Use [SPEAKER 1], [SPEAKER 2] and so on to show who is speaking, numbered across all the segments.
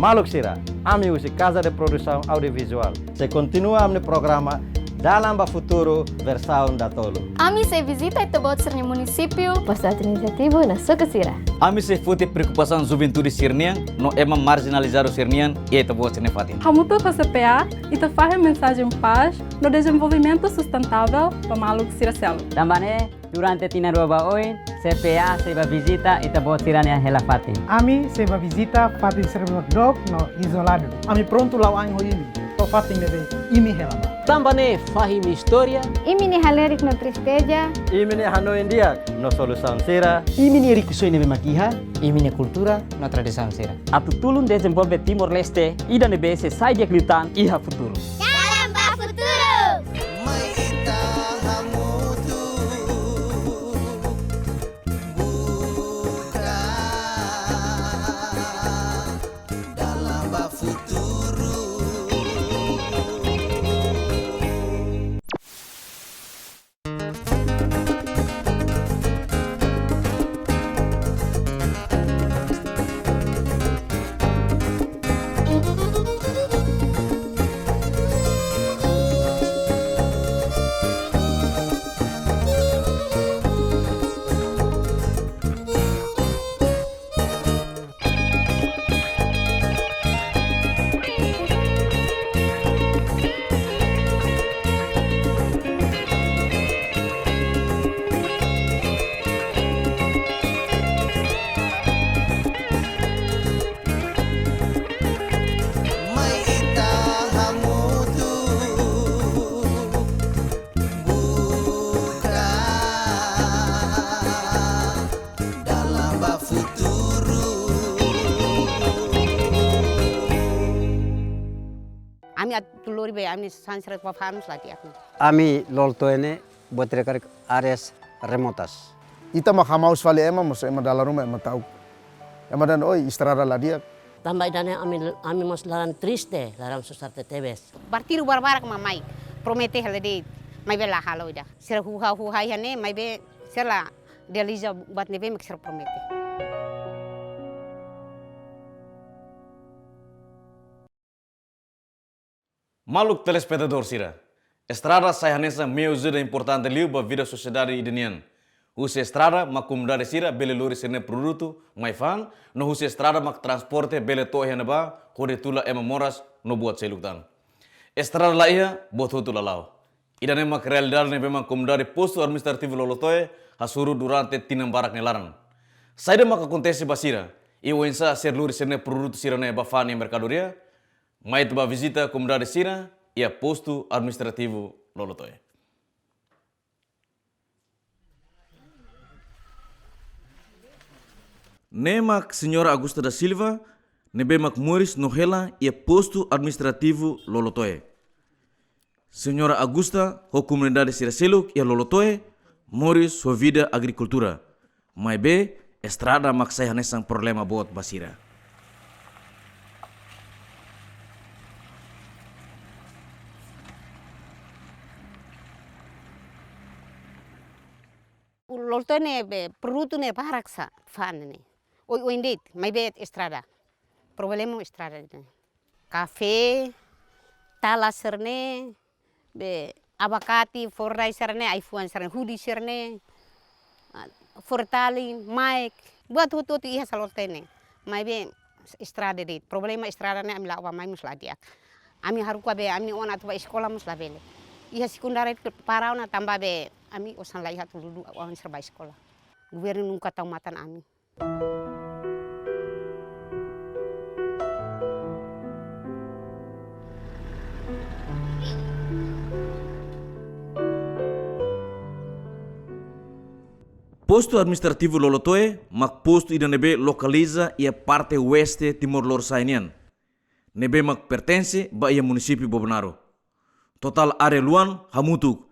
[SPEAKER 1] Maluk Sira, ami usi Casa de Produção Audiovisual. Se continua amne programa dalam ba futuro versão da Tolo.
[SPEAKER 2] Ami se visita e bot sernya município.
[SPEAKER 3] Pasat inisiativo na Soka Sira.
[SPEAKER 4] Ami se futi preocupação juventude sirnian, no ema marginalizar o sirnian e ita boa sene fatin.
[SPEAKER 5] Hamutu com a CPA e te faz mensagem paz no desenvolvimento sustentável para Maluk Siracelo.
[SPEAKER 6] Também, durante Tinarua Baoi, CPA se va visita e te boa tirania hela fatin.
[SPEAKER 7] Ami se va visita fatin servidor dog no isolado. Ami pronto lau ang hoili. To fatin nebe imi helaba.
[SPEAKER 8] Também fahim história.
[SPEAKER 3] Imini halerik no tristeza.
[SPEAKER 1] Imini Hanoi India, no Solução Sira.
[SPEAKER 8] Imini rikusoi nebe makiha. Imini cultura na tradição sira.
[SPEAKER 6] Atu tulun desenvolve Timor-Leste e da nebese sai de clitan iha futuro.
[SPEAKER 9] Ami tuluri be ami sansret pafamus lati aku.
[SPEAKER 10] Ami lolto ene buat rekar áreas remotas.
[SPEAKER 11] Ita mah hamaus vale ema mas ema dalam rumah ema tahu. Ema dan oi istrada lah dia.
[SPEAKER 8] Tambah dana ami mas laran triste dalam sociedade tebes.
[SPEAKER 9] Partiru barbarak mamai. Promete halade mai be la halo ida. Sira huha hane mai be sira realiza buat nebe mek sira promete.
[SPEAKER 4] Maluk telespectador Sira. Estrada sai hanesa meio ajuda importante liu ba vida sociedade idenian. Use estrada mak comunidade Sira bele lori sene produto mai fan, no use estrada mak transporte bele to hena ba, kode tula ema moras no buat seluktan. Estrada la ia bot hotu lalau. Idane mak realidade ne bema comunidade posto administrativo lolotoe hasuru durante tinam barak nelaran. Saida mak acontece ba Sira, e o ensa ser lori sene produto Sira ne ba fan e mercadoria. Mai tu ba visita comunidade Sira e a posto administrativo Lolotoe. Nemak Senhora Augusta da Silva, nebemak Moris Nohela e a posto administrativo Lolotoe. Senhora Augusta, ho comunidade Sira Seluk e a Lolotoe, Moris sua vida agricultura. Mai be, estrada mak sai hanesang problema bot basira.
[SPEAKER 9] Lolto ne be produto ne baraksa fan ne. O indit mai be estrada. Problema estrada ne. Café, talaser ne, be abacate, forraiser ne, iPhone ser ne, hoodie ser ne, fortali, mic, buat hutu iha salote ne. Mai be estrada de. Problema estrada ne ami lawa mai musladiak. Ami haruka be ami ona tu ba sekolah muslabele. Iha sekundara parau na tambah be ami osan laihat dulu orang serba sekolah. Gubernur nunca tahu matan ami.
[SPEAKER 4] Posto administrativo Lolotoe, mak posto ida nebe localiza e a parte oeste Timor-Leste. Nebe mak pertence ba ia município Bobonaro. Total area luan hamutuk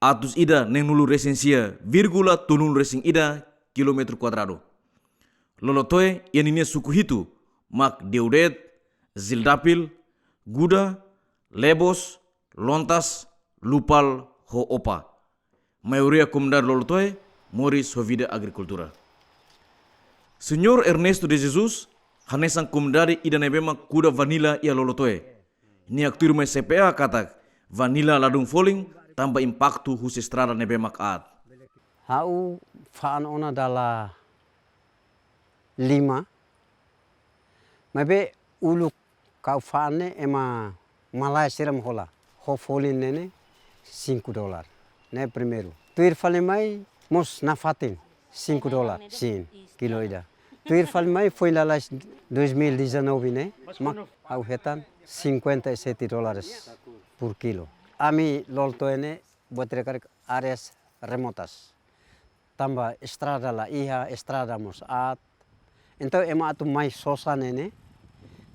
[SPEAKER 4] atus ida neng nulu resensia virgula tunul resing ida kilometro kuadrado. Lolotoe ianinia suku hitu mak Deudet, Zildapil, Guda, Lebos, Lontas, Lupal, ho Opa. Maioria comunidade Lolotoe Moris ho vida agricultura. Senhor Ernesto de Jesus, hanesang kumdari ida nebema kuda vanila ia lolotoe. Ni aktur mai CPA katak vanila ladung foling tambah impactu hus estrada nebema kaat.
[SPEAKER 10] Hau faan ona dala 5. Mabe uluk kau faane ema malai siram hola. Ho folin nene $5. Ne primeiro. Tuir fale mai mos na fatin $5 sim kilo ida. Tuir fale mai foi lá 2019 né? Mak au hetan $57 por kilo. Ami lolto ene buat recar áreas remotas. Tambah estrada la iha estrada mos at. Então ema atu mai sosa nene.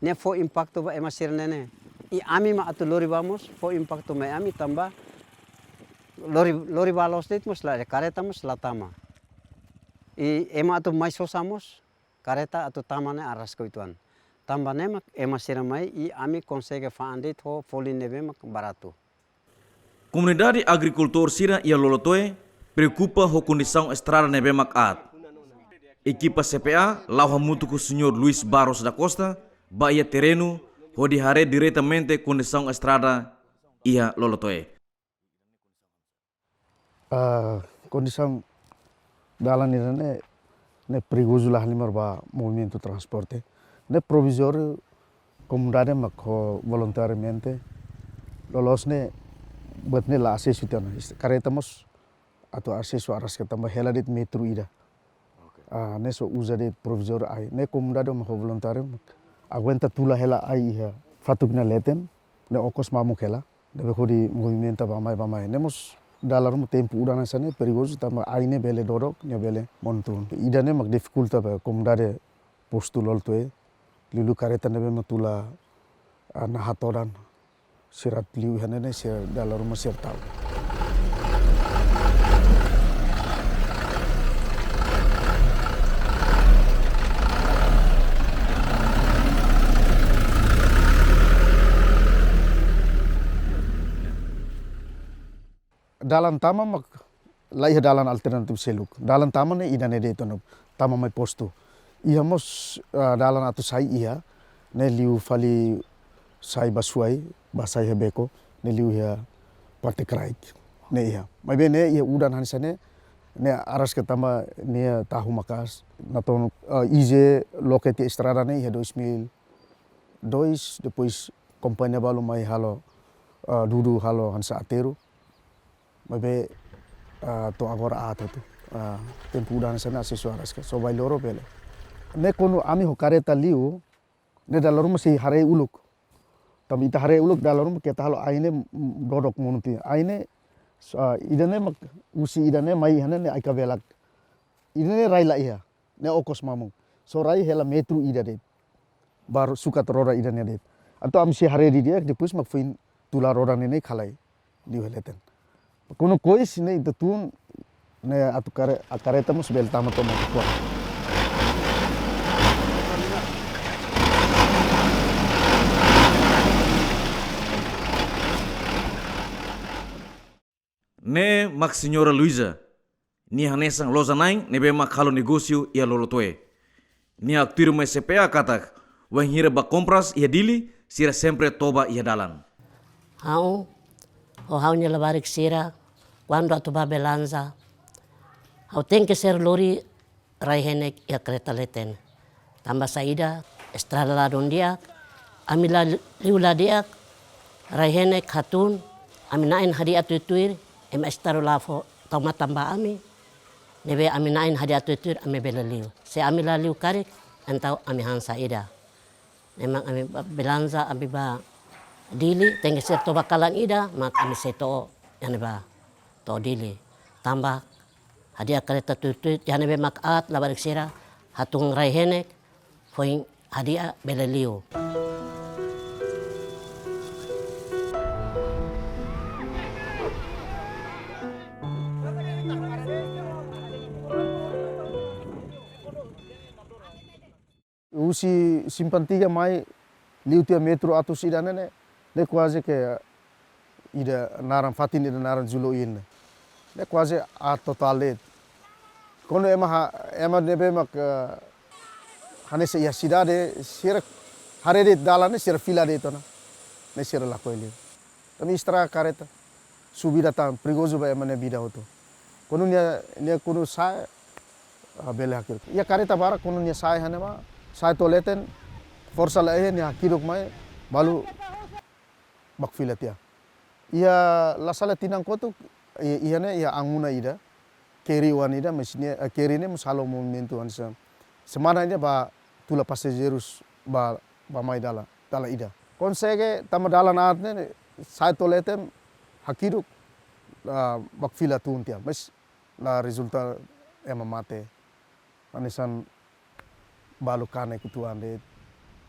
[SPEAKER 10] Ne fo impacto ba ema sir nene. I ami ma atu lori vamos fo impacto mai ami tambah lori balos dit mos la kareta mos la tama. I ema atu mai sosamos kareta atu tamane aras koituan. Tambah nemak ema sir mai i ami consegue faandit ho folin nebe mak barato.
[SPEAKER 4] Comunidade agricultor sira ia lolotoe preocupa ho condição estrada nebe mak at. Equipa CPA lau hamutu com o senhor Luiz Barros da Costa ba ia terreno ho dihare diretamente condição estrada ia lolotoe.
[SPEAKER 11] Condição dalan ini ne perigoso lah limar ba movimento transporte. Ne provisório comunidade mak ho voluntariamente lolos ne buat ne la acesso tiana. Kareta mos atau acesso aras ke tambah hela dit metro ida. Ne so usa dit provisório ai. Ne comunidade mak ho voluntário aguenta tula hela ai iha fatukna leten ne okos mamu hela. Debe hodi movimento ba mai. Ne mos dalam tempo udana sana perigoso tambah aine bele dorok ne bele montun. Ida ne mak dificulta ba comunidade postu loltoe lilu kareta nebe matula na hatoran sirat liu hanene sir dalam rumah sir tahu. Dalan tama mak laiha dalan alternatif seluk. Dalan tama ne ida ne de tono tama mai postu. Iha mos dalan atu sai iha ne liu fali sai basuai basai hebeko ne liu iha parte kraik ne iha. Mai be ne iha udan hansane ne aras ke tama ne tahu makas na tono ize loketi estrada ne iha 2002 depois companhia balu mai halo dudu halo hansa ateru. Mabe to agora ato tu tempo udana sana sesuaras ke so bailoro pele ne kono ami ho kareta liu ne dalam rumah si hare uluk tam ita hare uluk dalam rumah kita halo aine dodok munuti aine idane mak usi idane mai hane ne aika belak idane rai la iha ne okos mamung so rai hela metru ida det baru suka terora idane det atau am si hare di dia depus mak fin tula roda ne khalai liu heleten. Kuno kois ne itu tun ne atu kareta mos bel tama to kuat.
[SPEAKER 4] Ne mak senhora Luisa ni hanesang loza naing nebe mak halo negócio ia lolotoe. Ni aktir mai CPA katak wan hira ba compras ia dili sira sempre toba ia dalan.
[SPEAKER 8] Hau nya lebarik sira quando atu babelanza hau tem que ser lori raihenek ya kereta leten tambah saida estrada la dondia amila liula dia raihenek hatun aminain hadi atu tuir em estaru lafo toma tambah ami nebe aminain hadi atu tuir ame belaliu se amila liu karek entau ami hansa ida memang ami belanza ami ba dili tem que ser to bakalan ida mak ami seto yani ba to dili tambah hadiah kereta tutut yang nebe makat labarik sira hatung raihenek foi hadiah beleliu.
[SPEAKER 11] Usi simpan 3 mai liu tia metro atus idane ne quase que ida naran fatin ida naran zuloin ne quase a total det kono ema nebe mak Hanesa ia cidade sira harede dalan sira fila de tona. Ne sira lako ele. Tami istra kareta. Subida tam perigoso ba emane bida hoto. Kono nia kono sai bele hakir. Ia kareta bara kono nia sai hanema sai toleten forsa la nia kiruk mai balu bak fila tia. Ia la sala tinang kotu ia ne ia anguna ida. Keri wan ida mesinnya keri ne musalo movimento ansa. Semana ida ba tula passageiros ba mai dala ida. Consegue tama dalan atne sai toletem hakiruk bak fila tuntia. Mas la resulta ema mate. Anisan balu kane kutuan de.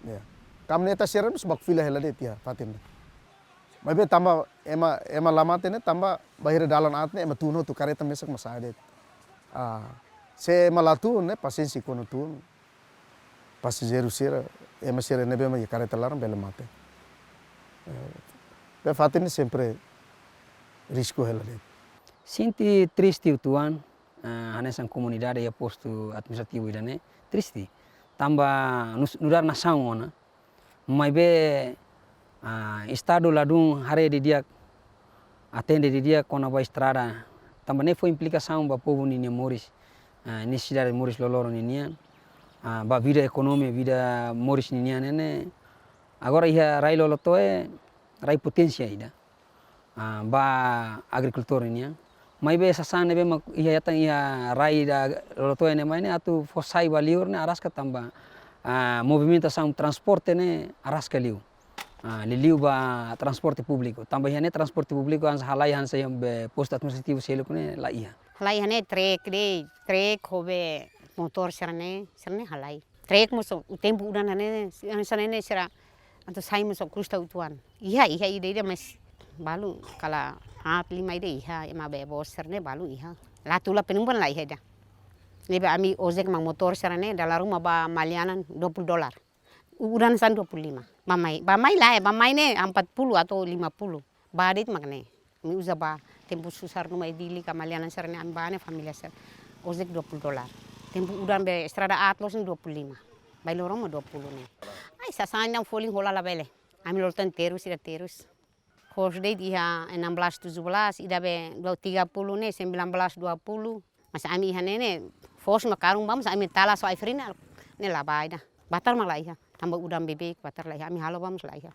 [SPEAKER 11] Ya. Kamne ta seram bak fila hela de tia fatin. Mabe tamba ema lamate ne tamba bahira dalan atne ema tuno tu kareta mesak masade. Se malatu ne pasensi kono tun. Passageiro sira ema sira nebe ma kareta larang bele mate. Pe fatin sempre risco hela de.
[SPEAKER 12] Sinti triste tuan, hanesan comunidade ya posto administrativo idane triste. Tamba nudar nasaung ona, mai be estado ladung hare de dia atende de dia kona ba estrada. Tamba ne foi implicação ba povo ni Moris, necessidade Moris loloro ni nian, ba vida economia vida Moris ni nian ne. Agora ia rai lolotoe rai potensia ida, ba agricultor ni nian. Mai be sasane be ia yatang ia rai da lolotoe ne mai ne atu fosai baliur ne aras ka tamba movimentação transporte ne aras ka liu. Liliu ba transporte público. Tambah ne transporte público ans halai hansa yang be posto administrativo selo ne la iha.
[SPEAKER 9] Halai hane trek hobe motor serane halai. Trek muso tempo udan hane sanene sera anto sai muso krusta utuan. Iha ide mas balu kala lima ide iha ema be bos serne balu iha. Latula penumpan la iha da. Lebe ami ojek mang motor serane dalam rumah ba malianan $20. Udan san 25. Bamai lah bamai ne 40 atau 50. Badit makne. Mi uza ba tempo susar numa idili kamalianan serane ambane familia ser. Ojek $20. Tempo udan be estrada atlos 25. Bai lorong 20 ne. Ai sasanya falling hola la bele. Ami loltan terus ida terus. Course date iha 16 17 ida be 30 ne 19 20. Mas ami iha ne force makarung bam sa ami tala so ifrina ne la baida. Batar malah iha. Tambah udang bebek batar lah ami halo bam lah iha.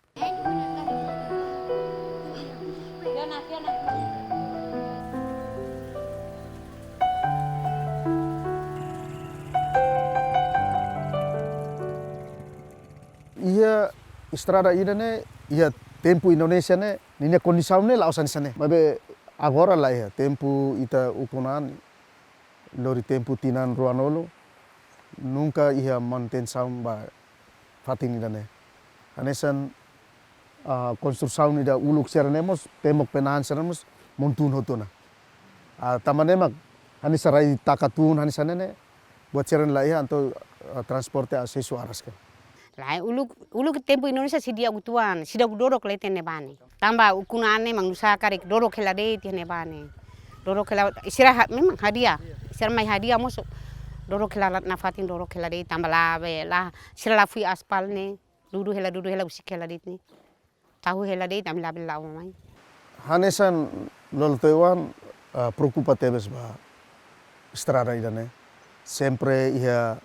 [SPEAKER 11] Ia estrada ida ne ia tempo Indonesia ne ninya kondisau ne lausan sane. Mabe agora lah ia tempo ita ukunan lori tempo tinan ruanolo nunca ia manutenção ba fatin ida ne. Anesan konstruksau ida uluk seranemos temok penahan seranemos montun hotona. Tamanemak hanisa rai takatun hanisa ne buat seran lah ia anto transporte asesu araska.
[SPEAKER 9] Lah uluk tempo Indonesia sidia utuan, sidia dodok leten ne bane. Tambah ukunane mang nusa karek dodok hela de ne bane. Dodok hela istirahat memang hadiah. Istirahat mai hadiah mosok. Dodok hela nafatin dodok hela de tambah lah sira lafui aspal ne. Dudu hela usik hela de ne. Tahu hela de tambah la mai.
[SPEAKER 11] Hanesan loltoiwan preocupa tebes ba estrada ida ne. Sempre ia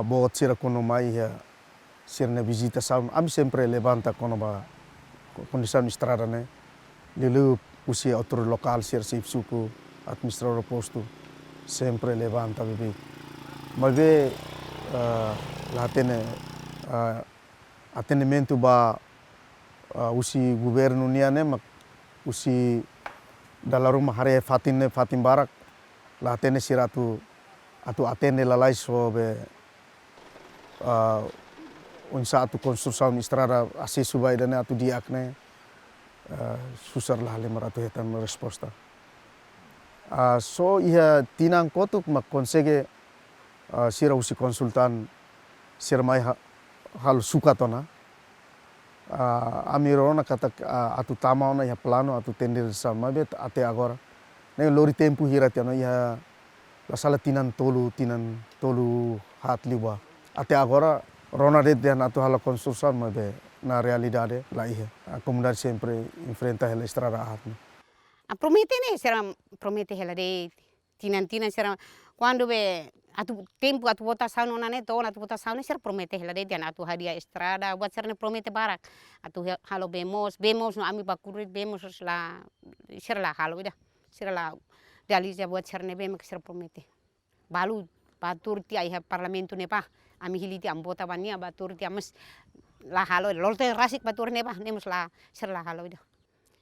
[SPEAKER 11] bot sira kono mai ia sirne visita saum ami sempre levanta kono ba kondisão estrada ne lilu usia autor lokal sir suku administrador posto sempre levanta bebê mas lá tem atendimento ba usi governo nia ne mak usi dalam rumah hare fatin barak lah tem siratu atau atende lalai so be unsa atu konstruksau estrada asesu bai dane atu diakne susar lah 500 hektar resposta. So ia tinang kotuk mak konsege sira usi konsultan sira mai hal suka tona. Amirona kata atu tama ona ia plano atu tender sama bet ate agora. Ne lori tempo hira tiano ia la sala tinan tolu hat liwa até agora Rona de dan atu hala construção mas na realidade lá a comunidade sempre enfrenta a estrada arma.
[SPEAKER 9] Promete né, será promete ela de tinan será quando be atu tempo atu votação nona né to atu votação né será promete ela de dan atu hadia estrada buat será promete barak atu halo bemos no ami bakurit bemos la será la halo ida será la realiza buat será ne bem que será promete balu batur ti ai parlamento ne pa ami hiliti ambota bania batur ti amas la halo lolte rasik batur ne pa nemos la será la halo ida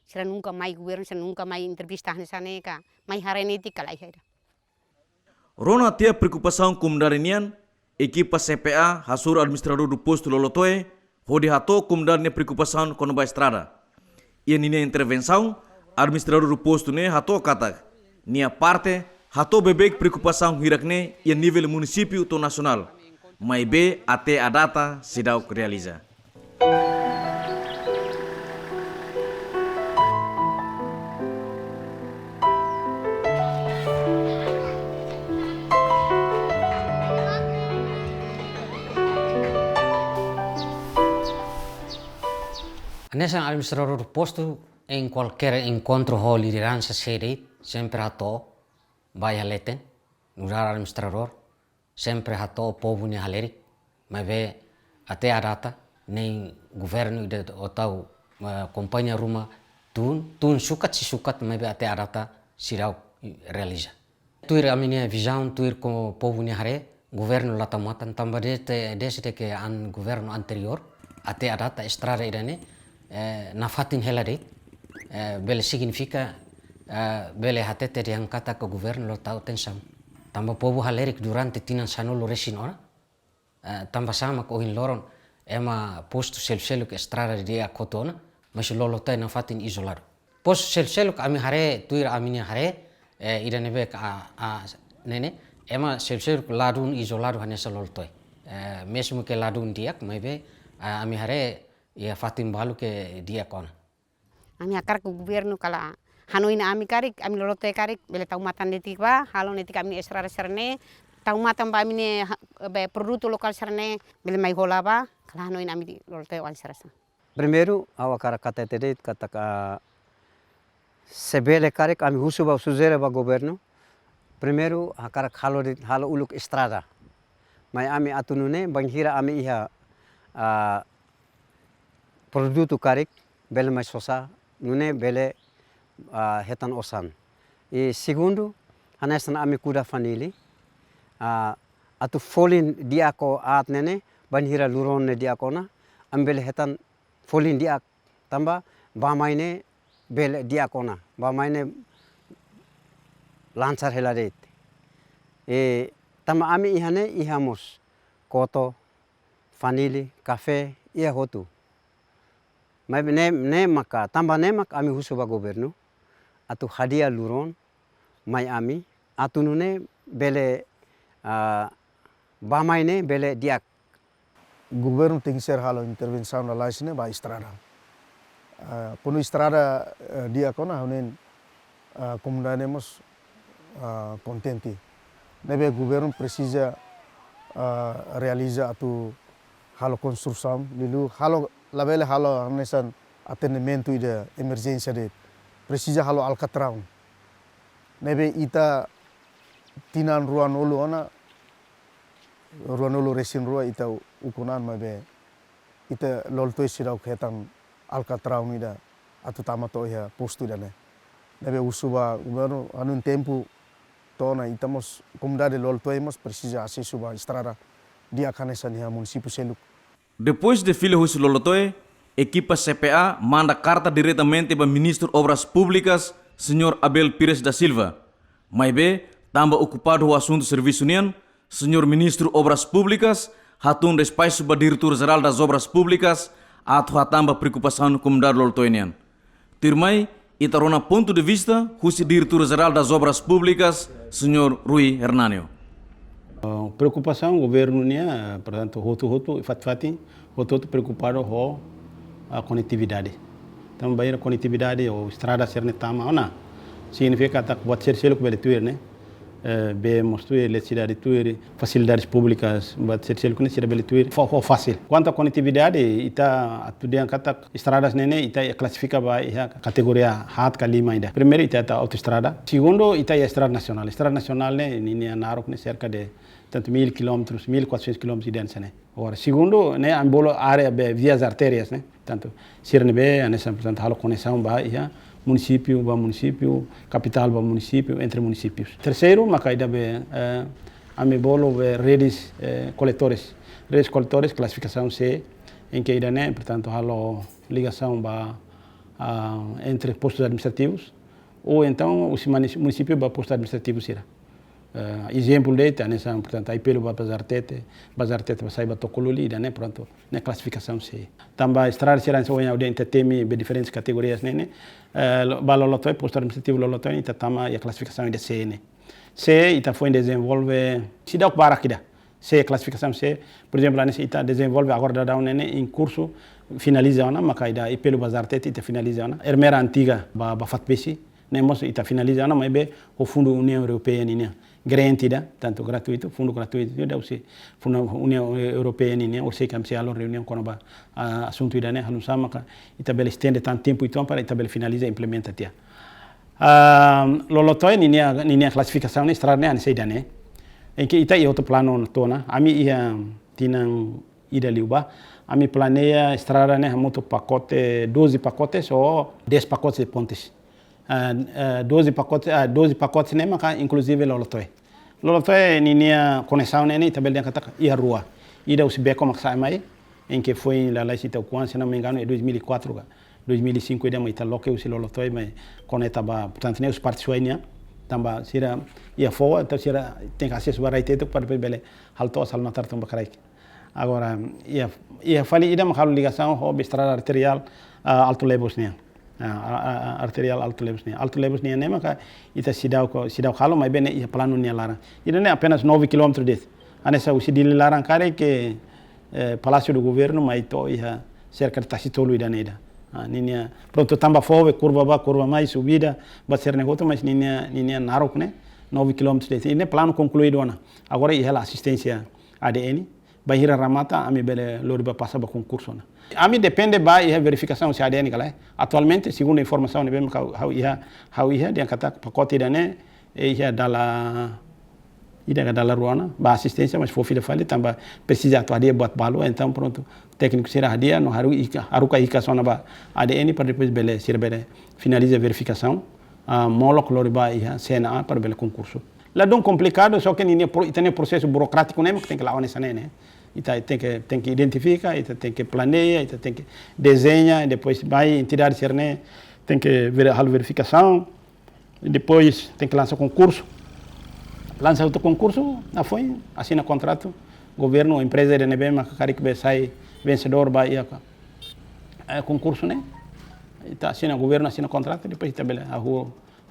[SPEAKER 9] será nunca mai governo será nunca mai entrevista nessa neca mai harenetika la ida.
[SPEAKER 4] Rona tia preocupação comunidade nian, equipa CPA, hasur administrador do posto Lolotoe, hodi hato comunidade ne preocupação com a estrada. E nina intervenção, administrador do posto ne hato kata, nia parte hato bebek preocupação hirakne e nível município to nacional, mai be até a data sidau realiza.
[SPEAKER 13] Nessa administrador do posto, em qualquer encontro ou liderança sede, sempre hato vai haleten, nurar administrador, sempre hato o povo ne halerik, mas ve até a data nem governo de otau companhia ruma tun sukat si sukat mas ve até a data sirau realiza. Tuir a minha visão tuir com o povo ne hare, governo latamatan tambah desde que an governo anterior até a data estrada idane na fatin helade bele significa bele hatete yang kata ke governo lo tau tensam tambah povo halerik durante tinan sanolo resinora tambah sama ko hin loron ema posto selseluk estrada dia kotona mas lolo tai na fatin isolado posto selseluk ami hare tuir amini hare idane be nene ema selseluk ladun isolado hanesa lolo toi mesmo que ladun diak mai be ami hare ya fatim balu ke dia kona.
[SPEAKER 9] Ami akar ke governo kala hanoi na ami karik ami lolote karik bele tau matan detik ba halo netik ami estrada serne tau matan ba ami ne be produto lokal serne bele mai hola ba kala hanoi na ami lolote wal serasa.
[SPEAKER 10] Primeiro awa kara kata tedet kata sebele karik ami husuba suzere ba governo. Primeiro akara halo uluk estrada. Mai ami atunune banghira ami iha produto karik bele mais sosa nune bele hetan osan. E segundo hanesan ami kuda fanili atu folin diako at nene banhira luron ne diakona ambele hetan folin diak tamba bamaine bele diakona bamaine lancar heladet e tamba ami ihane ihamos koto fanili kafe ia hotu. Mas maka tambah nemak ami husuba governo atu hadia luron mai ami atu nune bele bamaine bele diak
[SPEAKER 11] governo tem que ser halo intervenção na laisne ba estrada pono estrada dia kona honen comunidade mos contente nebe governo precisa realiza atu halo construção lilu halo labele halo hanesan atendimento ida emergência de precisa halo alcatrão nebe ita tinan ruan ulu resin rua ita ukunan mabe ita loltoi sirau ketan alcatrão ida atu tamato ya posto dane nebe usuba governo anun tempo tona itamos comunidade loltoi mas precisa acessuba estrada dia kanesan ya município Seluk.
[SPEAKER 4] Depois de filho Huis Lolotoe, equipa CPA manda carta diretamente para Ministro Obras Públicas, Sr. Abel Pires da Silva. Mas be, tambah ocupado o assunto Serviço União, Sr. Ministro Obras Públicas, hatun despacho para Diretor-Geral das Obras Públicas, atau hatamba preocupação comunidade Lolotoenian. Tirmai, itarona ponto de vista, Huis Diretor-Geral das Obras Públicas, Sr. Rui Hernanio.
[SPEAKER 14] Preocupação governo né, portanto hotu fati preocupado com a conectividade. Também a conectividade ou estrada ser netama, ona significa que buat ser-seluk bele tuir né. be mostui eletricidade tuir, facilidades públicas, bat sercel kuni sira beli tuir, fácil. Quanto à conectividade, ita atudian kata estradas nene ita classifica ba ia categoria hat kalima ainda. Primeiro ita autoestrada, segundo ita estrada nacional. Estrada nacional ne ni narok ne cerca de tanto 1000 km, 1400 km de distância né. Agora, segundo, né, ambolo área be vias artérias, né. Tanto sirne be anessa portanto halo conexão ba ia município, capital, município, entre municípios. Terceiro, macaida be amebolo be redes coletores, classificação C, em que ainda né, portanto, halo ligação entre postos administrativos, ou então o município ba posto administrativo sira. Exemplo dele, nessa, portanto, aí pelo Bazar Tete vai sair Tocoluli, né, pronto, na classificação C. Também estrada será se olhar dentro teme de diferentes categorias, né, balolotoi, posto administrativo lolotoi, então tama a classificação de C, né. C, ita foi desenvolve, se dá o barakida. C, classificação C, por exemplo, nesse ita desenvolve agora da né, em curso finaliza ona, macaida aí pelo Bazar Tete ita finaliza ona. Ermera antiga ba fatbesi, né, moço ita finaliza ona, mas be o Fundo União Europeia né. Garantida, tanto gratuito, fundo gratuito, deve ser fundo União Europeia né, ou sei que a reunião com o assunto ida né, halum sama ka itabel estende tanto tempo então para itabel finaliza e implementa tia. Lolotoi ninia classificação né, estrada né, anse ida né, em que ita outro plano tona, ami ia tinang ida liuba, ami planeia estrada né, muito pacote, 12 pacotes ou 10 pacotes de pontes. 12 pacotes né, mas inclusive lolotoi. Lolotoi ninia conexão né, tabel dia kata ia rua. Ida o beco maksai mai, em que foi lá cita o quan, se não me engano, é 2004, 2005 ida mai taloque o lolotoi, mas conecta ba, portanto né, os participantes tamba sira ia fora, então sira tem acesso para IT para bele halto asal notar tamba carai. Agora ia fali ida makalo ligação ho estrada arterial Alto Lebos né. Arterial Alto Lebos nia nema ka ita sidau halo mai bene ia plano nia larang. Ida ne apenas 9 km desse. Anessa o sidili larang kare que Palácio do Governo mai to ia cerca de Tacitolo ida neda. Ninia pronto tamba fove curva mais subida ba ser negoto mas ninia narok né 9 km desse. Ine plano concluído ona. Agora ia la assistência ADN bahira ramata ami bele loriba passa ba concurso na. Ami depende ba ia verificação se ADN kala. Atualmente segundo a informação ne bem how ia dia kata pacote dane ia dala ruana ba assistência mas fofila fale tamba precisa atuar dia buat balo então pronto técnico será dia no haruka ika sona ba ADN para depois bele sira bele finaliza a verificação molok loriba ia CNA para bele concurso. Lá dom complicado só que tem processo burocrático né que tem que lá nessa né. Ita tem que identificar, ita tem que planeia, ita tem que desenha, e depois vai entidade cerne, tem que ver a verificação, e depois tem que lançar concurso. Lança outro concurso, foi, assina contrato, governo, empresa de NB, macari que sai vencedor, vai concurso, né? Ita assina governo, assina contrato, depois ita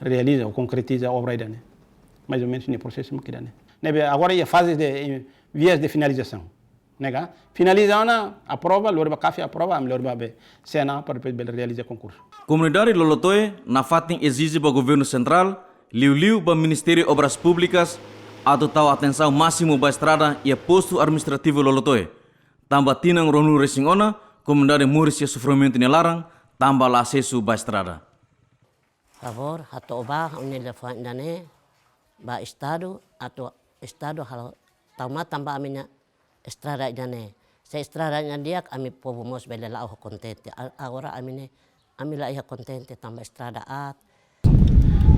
[SPEAKER 14] realiza ou concretiza a obra, né? Mais ou menos no processo que dá, né? Agora é a fase de vias de finalização. Nega, finaliza ona aprova, lorba café aprova, am lorba be cena para depois realizar concurso.
[SPEAKER 4] Comunidade Lolotoi na fating exige para governo central, liu para Ministério Obras Públicas, atau tahu atenção máximo para estrada e posto administrativo Lolotoi. Tambah tinang ronu racing ona, comunidade muris e sofrimento nelarang, tambah la acesso para estrada.
[SPEAKER 8] Favor, atau ba unila fandane ba estado atau estado hal tama tambah aminya estrada jane. Se estrada dia kami povumos belela oh kontente. Agora amine amila ia kontente tambah estrada at.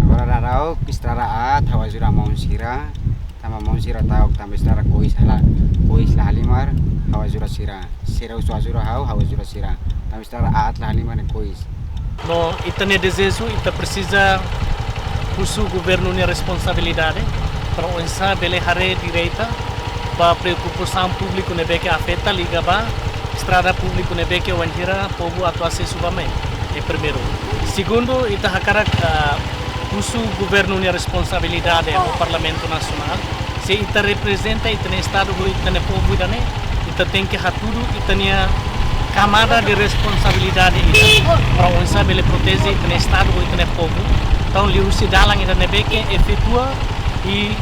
[SPEAKER 15] Agora darau estrada at hawazura mausira tambah mausira tahu tambah estrada kois la halimar hawazura sira. Sira uswazura hawazura sira. Tambah estrada at la halimar kois.
[SPEAKER 16] No, ita ne desejo, ita precisa pusu governo ne responsabilidade para onsa bele hare direita ba preocupação público nebe que afeta liga ba estrada público nebe que wantira povo atuasse subame é primeiro. Segundo, ita hakara pusu governo ne responsabilidade no Parlamento Nacional. Se ita representa ita ne estado ita ne povo ita tem que haturu ita ne camada de responsabilidade ita para onsa bele protege ita ne estado ita ne povo. Então liu se dalang ita nebe que efetua e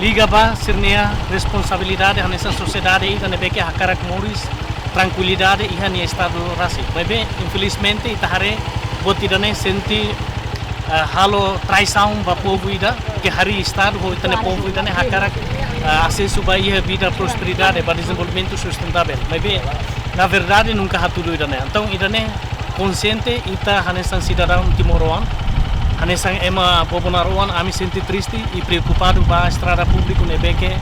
[SPEAKER 16] liga ba sirnia responsabilidade nessa sociedade e também que hakarak moris tranquilidade e hanya estado rasi. Mas bem, infelizmente itahare botidane senti halo traição ba povo ida que hari estado ho itane povo ida ne hakarak acesso ba ia vida prosperidade ba desenvolvimento sustentável. Mas bem, na verdade nunca hatudo ida ne. Então ida ne consciente ita hanesan cidadão timoroan hanesan ema pobonaroan ami senti triste e preocupado ba estrada público ne beke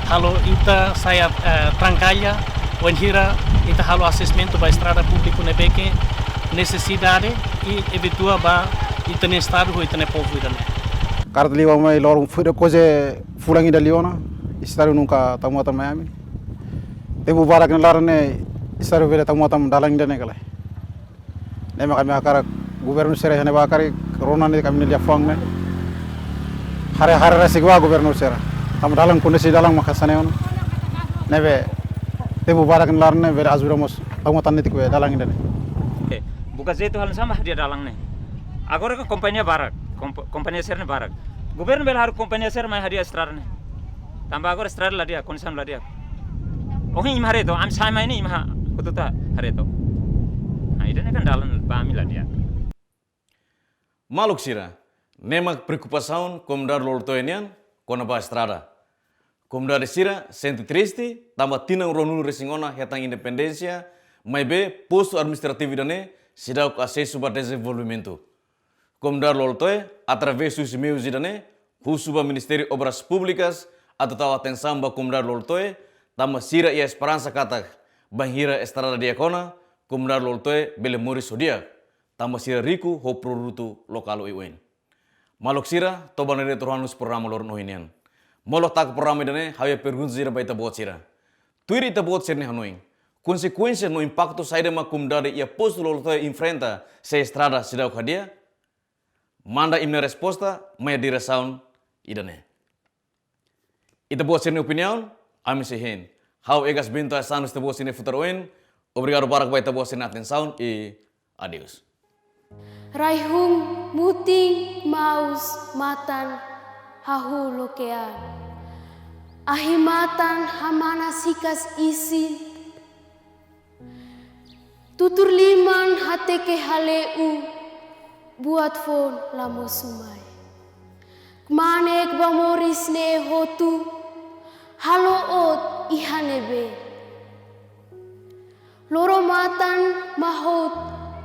[SPEAKER 16] halo ita saya trancalha o enhira ita halo assessmento ba estrada público ne beke necessidade e evitua ba ita ne estado ho ita ne povo ida ne.
[SPEAKER 17] Kartli wa mai lor fuda koje fulangi da liona istaro nunca tamuata Miami. Tempo barak ne larne istaro vele tamuata dalang dane kala. Nema kami akar gubernur sera hane bakari corona ne kami lia fang ne. Hare resigwa gubernur sera. Tam dalang kondisi dalang makasane on. Nebe tempo barak ne larne vele azuramos tamuata ne tikwe dalang dane.
[SPEAKER 18] Buka zetu hal sama dia dalang ne. Agora ke kompanya barak, kompanya sera ne barak. Gubernur bel haru kompanya sera mai hadia estrada ne. Tambah agora estrada lah dia, konsen lah dia. Oke imah hare to, am sama ini imah kututa hare to. Ini kan dalam pamila dia.
[SPEAKER 4] Maluk sira, nemak preocupação como dar lortoenian com a estrada. Como dar sira, sente triste, tambah tinang ronul resingona hetang independência, mas be posto administrativo dane, sidau com acesso para desenvolvimento. Como dar lortoe, através dos meios dane, husuba Ministério Obras Públicas, atau tahu atenção ba como dar lortoe, tambah sira e esperança kata, banhira estrada diakona, como dar lortoe bele moris sodia, tambah sira riku ho produto lokal uin. Malok sira, toba nere torhanus programa lor nohinian. Molok tak programa dane, hawe pergunta sira baita buat sira. Tuiri ita buat sirne hanoing. Konsekuensi no impacto saída ma como dar ia posto lortoe enfrenta se estrada sidau kadia. Manda imna resposta, maya direção idane. Ita buat sirne opinião, ami sehen. How egas bintu asanus ita buat sirne futuroin. Obrigado para baita buat sirne atenção e adios.
[SPEAKER 2] Raihung muting maus matan hahu lokean. Ahimatan hamana sikas isin. Tutur liman hateke haleu buat fon lamo sumai. Kmanek bamoris ne hotu halo ot ihanebe. Loro matan mahot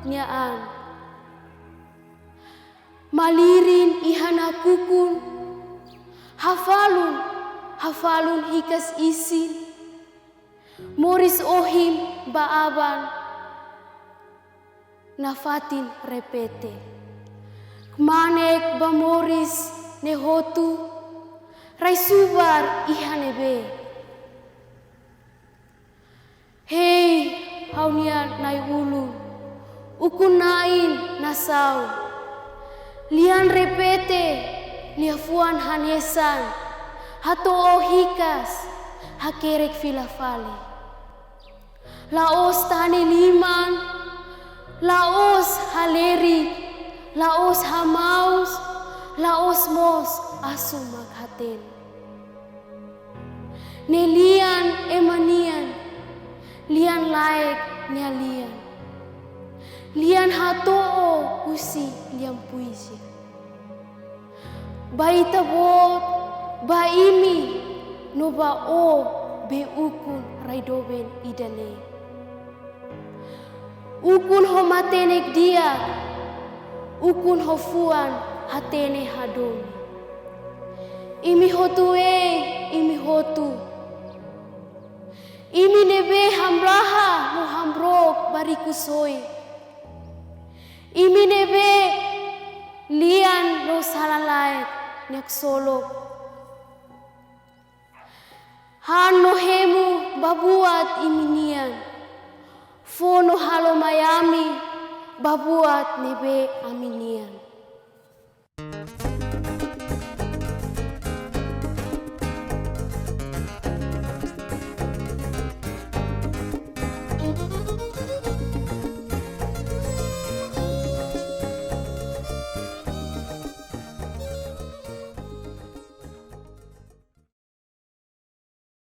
[SPEAKER 2] nyaan. Malirin ihana kukun. Hafalun hikas isin. Moris ohim baaban. Nafatin repete. Kmanek bamoris nehotu. Raisubar ihanebe. Hei haunia nai ulu. Ukun nain nasau. Lian repete. Liafuan hanesan. Hato ohikas. Hakerek filafali. Laos tani liman. Laos haleri. Laos hamaus. Laos mos asumak haten. Nelian emanian. Lian laek nyalian. Lian hatoo usi lian puisi. Baita bot, baimi, no ba o be ukun raidoben idane. Ukun ho matenek dia, ukun ho fuan hatene hadoni. Imi hotu imi hotu. Imi nebe hamraha mo hambrok barikusoi. Imi nebe lian no salalai nek solo. Hano hemu babuat iminian. Fono halo Miami babuat nebe aminian.